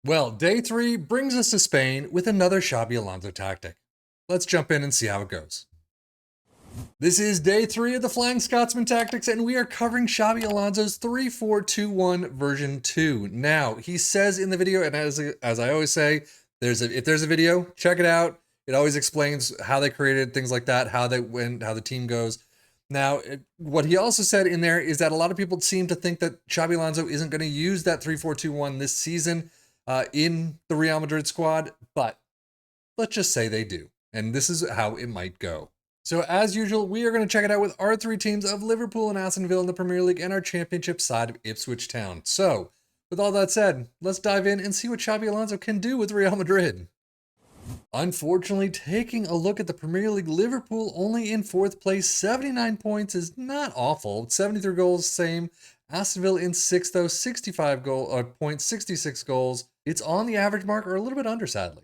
Well, day 3 brings us to Spain with another Xabi Alonso tactic. Let's jump in and see how it goes. This is day 3 of the Flying Scotsman tactics, and we are covering Xabi Alonso's 3-4-2-1 version 2. Now, he says in the video, and as I always say, if there's a video, check it out. It always explains how they created things like that, how they went, how the team goes. Now, what he also said in there is that a lot of people seem to think that Xabi Alonso isn't going to use that 3-4-2-1 this season in the Real Madrid squad, but let's just say they do. And this is how it might go. So as usual, we are going to check it out with our 3 teams of Liverpool and Aston Villa in the Premier League and our championship side of Ipswich Town. So with all that said, let's dive in and see what Xabi Alonso can do with Real Madrid. Unfortunately, taking a look at the Premier League, Liverpool only in 4th place, 79 points is not awful. 73 goals, same. Aston Villa in 6th though, 65 points, 66 goals. It's on the average mark or a little bit under, sadly.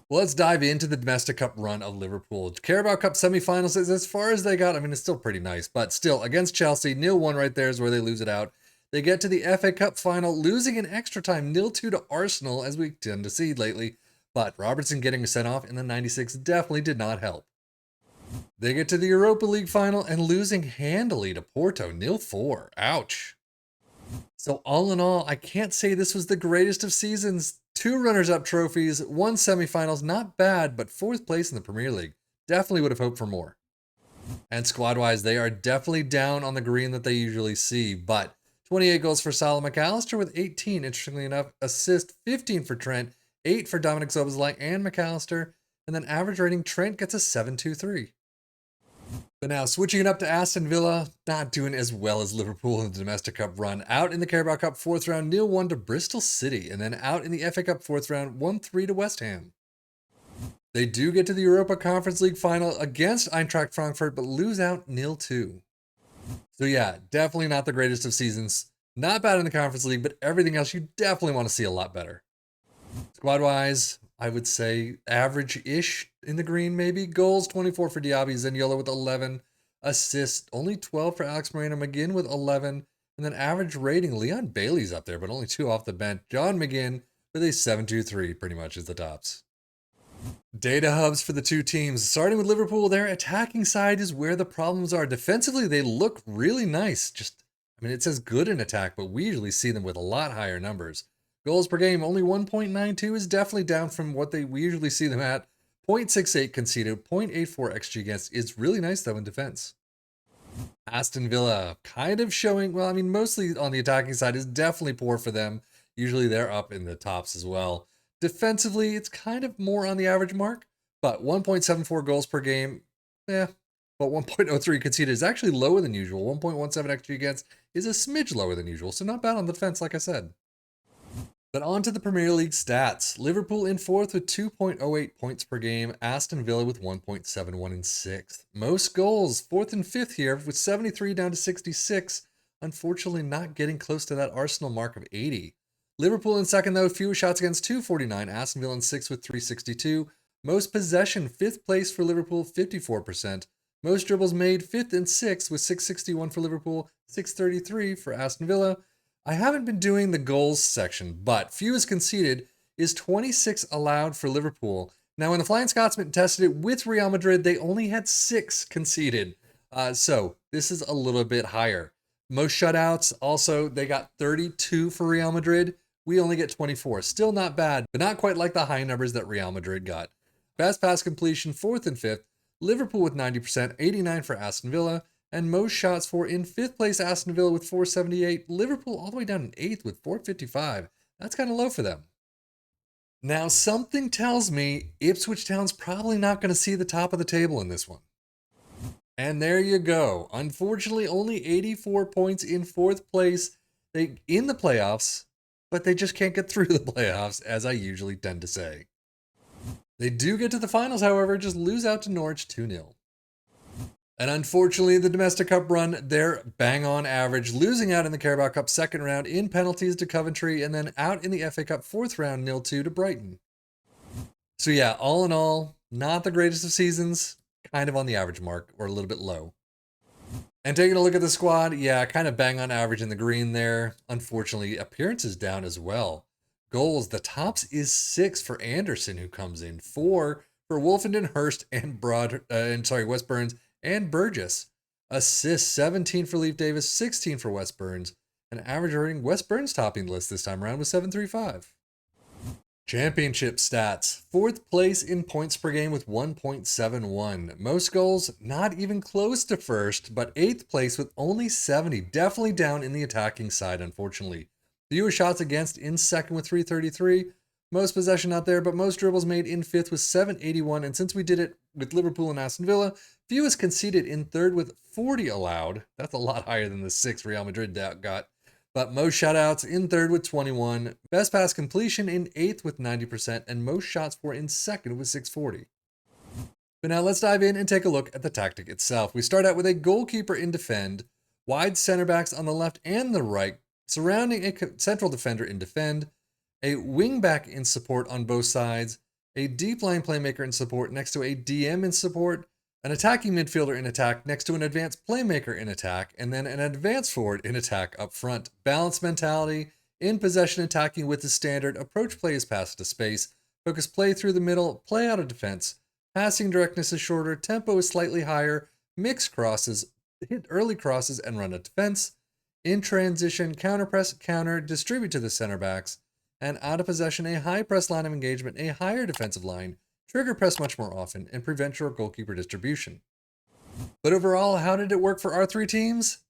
Well, let's dive into the domestic cup run of Liverpool. Carabao Cup semifinals is as far as they got. I mean, it's still pretty nice, but still against Chelsea, 0-1 right there is where they lose it out. They get to the FA Cup final, losing in extra time, 0-2 to Arsenal, as we tend to see lately. But Robertson getting sent off in the 96 definitely did not help. They get to the Europa League final and losing handily to Porto, 0-4. Ouch. So all in all, I can't say this was the greatest of seasons. 2 runners-up trophies, 1 semifinals, not bad, but 4th place in the Premier League. Definitely would have hoped for more. And squad-wise, they are definitely down on the green that they usually see, but 28 goals for Salah McAllister with 18, interestingly enough, assist 15 for Trent, 8 for Dominic Szoboszlai and McAllister, and then average rating, Trent gets a 7.23. But now, switching it up to Aston Villa, not doing as well as Liverpool in the domestic cup run. Out in the Carabao Cup 4th round, 0-1 to Bristol City, and then out in the FA Cup 4th round, 1-3 to West Ham. They do get to the Europa Conference League final against Eintracht Frankfurt, but lose out 0-2. So yeah, definitely not the greatest of seasons. Not bad in the Conference League, but everything else you definitely want to see a lot better. Squad-wise, I would say average-ish in the green, maybe. Goals, 24 for Diaby, Zaniolo with 11. Assists, only 12 for Alex Moreno-McGinn with 11. And then average rating, Leon Bailey's up there, but only 2 off the bench. John McGinn with a 7.23 pretty much is the tops. Data hubs for the 2 teams. Starting with Liverpool, their attacking side is where the problems are. Defensively, they look really nice. It says good in attack, but we usually see them with a lot higher numbers. Goals per game, only 1.92 is definitely down from what we usually see them at. 0.68 conceded, 0.84 XG against is really nice though in defense. Aston Villa kind of showing, mostly on the attacking side is definitely poor for them. Usually they're up in the tops as well. Defensively, it's kind of more on the average mark, but 1.74 goals per game, but 1.03 conceded is actually lower than usual. 1.17 XG against is a smidge lower than usual, so not bad on the defense, like I said. But on to the Premier League stats. Liverpool in 4th with 2.08 points per game. Aston Villa with 1.71 in 6th. Most goals, 4th and 5th here with 73 down to 66. Unfortunately not getting close to that Arsenal mark of 80. Liverpool in 2nd though, fewest shots against, 249. Aston Villa in 6th with 362. Most possession, 5th place for Liverpool, 54%. Most dribbles made, 5th and 6th with 661 for Liverpool, 633 for Aston Villa. I haven't been doing the goals section, but fewest conceded is 26 allowed for Liverpool. Now, when the Flying Scotsman tested it with Real Madrid, they only had 6 conceded. So this is a little bit higher. Most shutouts, also, they got 32 for Real Madrid. We only get 24. Still not bad, but not quite like the high numbers that Real Madrid got. Fast pass completion, 4th and 5th. Liverpool with 90%, 89 for Aston Villa. And most shots for in 5th place Aston Villa with 478. Liverpool all the way down in 8th with 455. That's kind of low for them. Now, something tells me Ipswich Town's probably not going to see the top of the table in this one. And there you go. Unfortunately, only 84 points in 4th place in the playoffs, but they just can't get through the playoffs, as I usually tend to say. They do get to the finals, however, just lose out to Norwich 2-0. And unfortunately, the domestic cup run, they're bang on average, losing out in the Carabao Cup 2nd round in penalties to Coventry, and then out in the FA Cup 4th round, 0-2 to Brighton. So yeah, all in all, not the greatest of seasons, kind of on the average mark, or a little bit low. And taking a look at the squad, yeah, kind of bang on average in the green there. Unfortunately, appearances down as well. Goals, the tops is 6 for Anderson, who comes in, 4 for Wolfenden, Hurst, and West Burns and Burgess. Assists, 17 for Leif Davis, 16 for West Burns. An average rating, West Burns topping the list this time around with 7.35. Championship stats. 4th place in points per game with 1.71. Most goals, not even close to first, but 8th place with only 70. Definitely down in the attacking side, unfortunately. Fewest shots against in 2nd with 333. Most possession not there, but most dribbles made in 5th with 781. And since we did it with Liverpool and Aston Villa, fewest conceded in 3rd with 40 allowed. That's a lot higher than the 6 Real Madrid got. But most shutouts in 3rd with 21. Best pass completion in 8th with 90%. And most shots for in 2nd with 640. But now let's dive in and take a look at the tactic itself. We start out with a goalkeeper in defend, wide center backs on the left and the right, surrounding a central defender in defend, a wing back in support on both sides, a deep line playmaker in support next to a DM in support, an attacking midfielder in attack next to an advanced playmaker in attack, and then an advanced forward in attack up front. Balanced mentality, in possession attacking with the standard, approach play is pass to space, focus play through the middle, play out of defense, passing directness is shorter, tempo is slightly higher, mix crosses, hit early crosses and run at defense, in transition, counter press, counter, distribute to the center backs, and out of possession, a high press line of engagement, a higher defensive line, trigger press much more often, and prevent your goalkeeper distribution. But overall, how did it work for our 3 teams?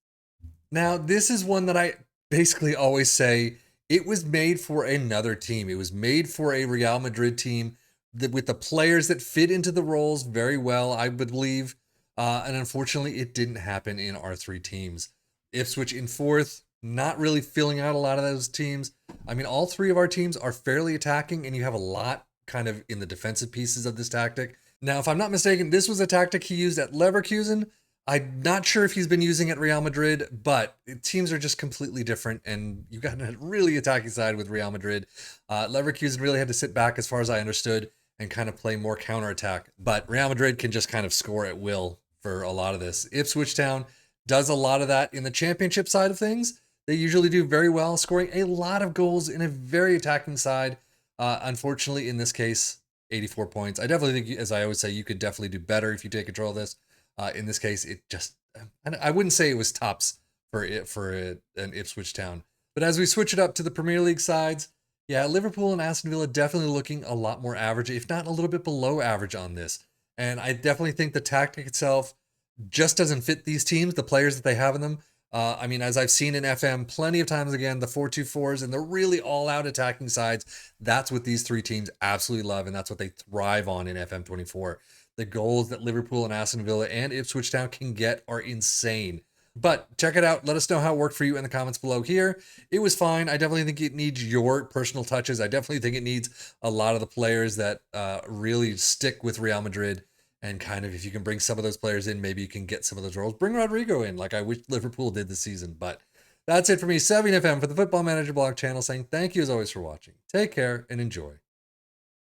Now, this is one that I basically always say, it was made for another team. It was made for a Real Madrid team with the players that fit into the roles very well, I believe. And unfortunately, it didn't happen in our 3 teams. Ipswich in 4th, not really filling out a lot of those teams. I mean, all 3 of our teams are fairly attacking, and you have a lot kind of in the defensive pieces of this tactic. Now, if I'm not mistaken, this was a tactic he used at Leverkusen. I'm not sure if he's been using it at Real Madrid, but teams are just completely different, and you got a really attacking side with Real Madrid. Leverkusen really had to sit back, as far as I understood, and kind of play more counterattack. But Real Madrid can just kind of score at will for a lot of this. Ipswich Town does a lot of that in the championship side of things. They usually do very well, scoring a lot of goals in a very attacking side. Unfortunately, in this case, 84 points. I definitely think, as I always say, you could definitely do better if you take control of this. In this case, it just, I wouldn't say it was tops for an Ipswich Town. But as we switch it up to the Premier League sides, yeah, Liverpool and Aston Villa definitely looking a lot more average, if not a little bit below average on this. And I definitely think the tactic itself just doesn't fit these teams, the players that they have in them. I mean, as I've seen in FM plenty of times again, the 4-2-4s and the really all-out attacking sides, that's what these 3 teams absolutely love, and that's what they thrive on in FM24. The goals that Liverpool and Aston Villa and Ipswich Town can get are insane. But check it out. Let us know how it worked for you in the comments below here. It was fine. I definitely think it needs your personal touches. I definitely think it needs a lot of the players that really stick with Real Madrid. And kind of, if you can bring some of those players in, maybe you can get some of those roles. Bring Rodrigo in, like I wish Liverpool did this season. But that's it for me, 7FM for the Football Manager blog channel, saying thank you as always for watching. Take care and enjoy.